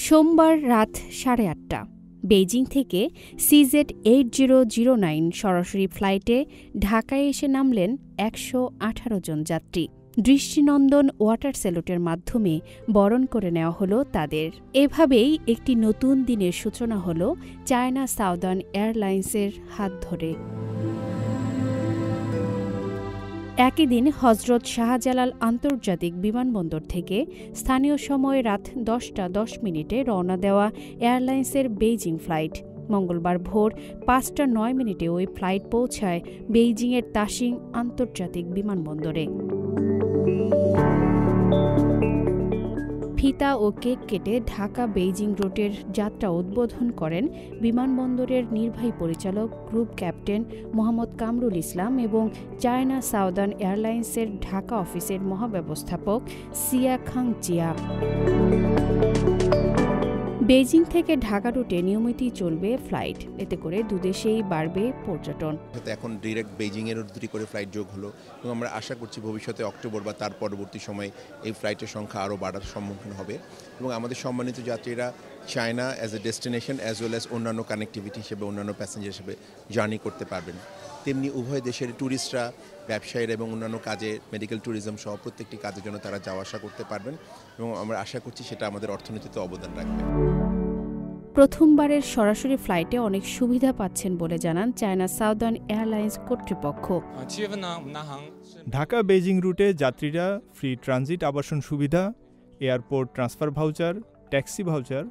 সোমবার রাত 8:30 বেইজিং থেকে CZ8009 সরাসরি ফ্লাইটে ঢাকায় এসে নামলেন 118 জন যাত্রী। দৃষ্টিনন্দন ওয়াটার স্যালুটের মাধ্যমে বরণ করে নেওয়া হলো তাদের। এভাবেই একটি নতুন দিনের সূচনা হলো চায়না সাউদার্ন এয়ারলাইন্সের হাত ধরে। একই দিন হজরত শাহজালাল আন্তর্জাতিক বিমানবন্দর থেকে স্থানীয় সময় রাত 10:10 রওনা দেওয়া এয়ারলাইন্সের বেইজিং ফ্লাইট মঙ্গলবার ভোর 5:09 ওই ফ্লাইট পৌঁছায় বেইজিংয়ের তাসিং আন্তর্জাতিক বিমানবন্দরে। ফিতা ও কেক কেটে ঢাকা বেইজিং রুটের যাত্রা উদ্বোধন করেন বিমানবন্দরের নির্বাহী পরিচালক গ্রুপ ক্যাপ্টেন মোহাম্মদ কামরুল ইসলাম এবং চায়না সাউদার্ন এয়ারলাইন্সের ঢাকা অফিসের মহাব্যবস্থাপক সিয়া খাং জিয়া। বেইজিং থেকে ঢাকা রুটে নিয়মিতই চলবে ফ্লাইট, এতে করে দুদেশেই বাড়বে পর্যটন। এখন ডিরেক্ট বেইজিংয়ের দুটি করে ফ্লাইট যোগ হলো এবং আমরা আশা করছি ভবিষ্যতে অক্টোবর বা তার পরবর্তী সময়ে এই ফ্লাইটের সংখ্যা আরও বাড়ার সম্মুখীন হবে এবং আমাদের সম্মানিত যাত্রীরা China as a destination as well as অন্যান্য কানেক্টিভিটি হিসেবে অন্যান্য প্যাসেঞ্জার হিসেবে জার্নি করতে পারবেন। তেমনি উভয় দেশের ট্যুরিস্টরা, ব্যবসায়ীরা এবং অন্যান্য কাজে মেডিকেল ট্যুরিজম সহ প্রত্যেকটি কাজের জন্য তারা যাওয়া আসা করতে পারবেন এবং আমরা আশা করছি সেটা আমাদের অর্থনীতিতে অবদান রাখবে। প্রথমবারের সরাসরি ফ্লাইটে অনেক সুবিধা পাচ্ছেন বলে জানান চায়না সাউদার্ন এয়ারলাইন্স কর্তৃপক্ষ। ঢাকা বেইজিং রুটে যাত্রীরা ফ্রি ট্রানজিট আবাসন সুবিধা, airport transfer voucher, taxi voucher,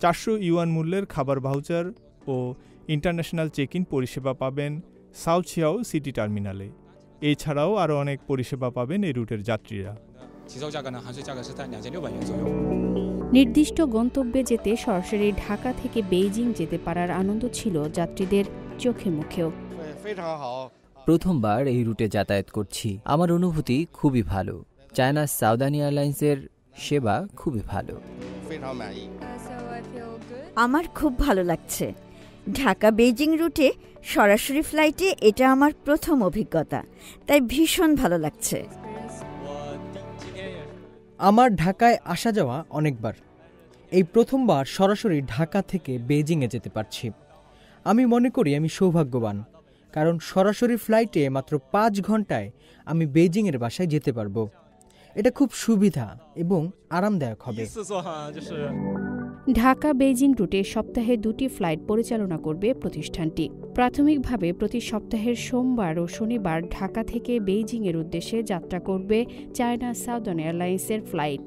400 yuan মূল্যের খাবার ভাউচার ও ইন্টারন্যাশনাল চেক ইন পরিষেবা পাবেন সাউথ সিয়াও সিটি টার্মিনালে। এছাড়াও আরও অনেক পরিষেবা পাবেন এই রুটের যাত্রীরা। নির্দিষ্ট গন্তব্যে যেতে সরাসরি ঢাকা থেকে বেইজিং যেতে পারার আনন্দ ছিল যাত্রীদের চোখে মুখেও। প্রথমবার এই রুটে যাতায়াত করছি, আমার অনুভূতি খুবই ভালো। চায়না সাউদার্ন এয়ারলাইন্সের সেবা খুবই ভালো। আমার খুব ভালো লাগছে। ঢাকা বেইজিং রুটে সরাসরি ফ্লাইটে এটা আমার প্রথম অভিজ্ঞতা, তাই ভীষণ ভালো লাগছে। আমার ঢাকায় আসা যাওয়া অনেকবার, এই প্রথমবার সরাসরি ঢাকা থেকে বেইজিংয়ে যেতে পারছি। আমি মনে করি আমি সৌভাগ্যবান, কারণ সরাসরি ফ্লাইটে মাত্র 5 ঘন্টায় আমি বেইজিংয়ের বাসায় যেতে পারবো। এটা খুব সুবিধা এবং আরামদায়ক হবে। ঢাকা বেইজিং রুটে সপ্তাহে 2টি ফ্লাইট পরিচালনা করবে প্রতিষ্ঠানটি। প্রাথমিকভাবে প্রতি সপ্তাহের সোমবার ও শনিবার ঢাকা থেকে বেইজিংয়ের উদ্দেশ্যে যাত্রা করবে চায়না সাউদার্ন এয়ারলাইন্সের flight.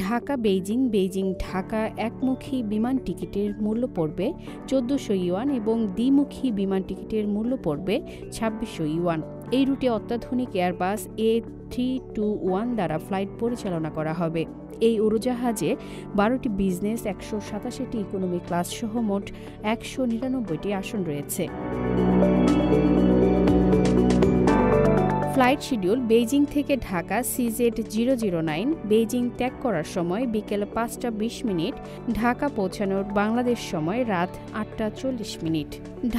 Dhaka Beijing, Beijing Dhaka একমুখী বিমান টিকিটের মূল্য পড়বে 1400 ইউয়ান এবং দ্বিমুখী বিমান টিকিটের মূল্য পড়বে 2600 ইউয়ান। এই রুটে অত্যাধুনিক এয়ারবাস A321 দ্বারা ফ্লাইট পরিচালনা করা হবে। এই উড়োজাহাজে 12টি বিজনেস, 187টি ইকোনমি ক্লাস সহ মোট 199টি আসন রয়েছে। ফ্লাইট শিডিউল: বেইজিং থেকে ঢাকা CZ009 বেইজিং ত্যাগ করার সময় বিকেল 5:20, ঢাকা পৌঁছানোর বাংলাদেশ সময় রাত 8:40।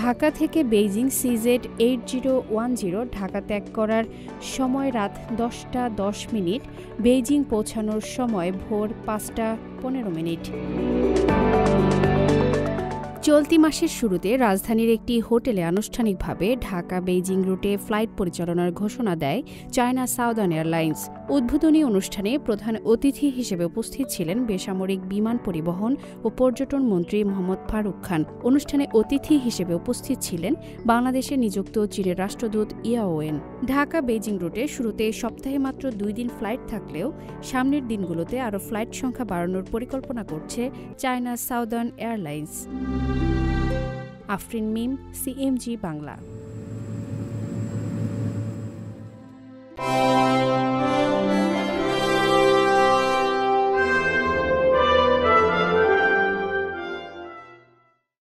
ঢাকা থেকে বেইজিং CZ8010 ঢাকা ত্যাগ করার সময় রাত 10:10, বেইজিং পৌঁছানোর সময় ভোর 5:15। চলতি মাসের শুরুতে রাজধানীর একটি হোটেলে আনুষ্ঠানিকভাবে ঢাকা বেইজিং রুটে ফ্লাইট পরিচালনার ঘোষণা দেয় চায়না সাউদার্ন এয়ারলাইন্স। উদ্বোধনী অনুষ্ঠানে প্রধান অতিথি হিসেবে উপস্থিত ছিলেন বেসামরিক বিমান পরিবহন ও পর্যটন মন্ত্রী মোহাম্মদ ফারুক খান। অনুষ্ঠানে অতিথি হিসেবে উপস্থিত ছিলেন বাংলাদেশে নিযুক্ত চীনের রাষ্ট্রদূত ইয়াওয়েন। ঢাকা বেইজিং রুটে শুরুতে সপ্তাহে মাত্র 2 দিন ফ্লাইট থাকলেও সামনের দিনগুলোতে আরও ফ্লাইট সংখ্যা বাড়ানোর পরিকল্পনা করছে চায়না সাউদার্ন এয়ারলাইন্স। আফরিন মিম, CMG বাংলা।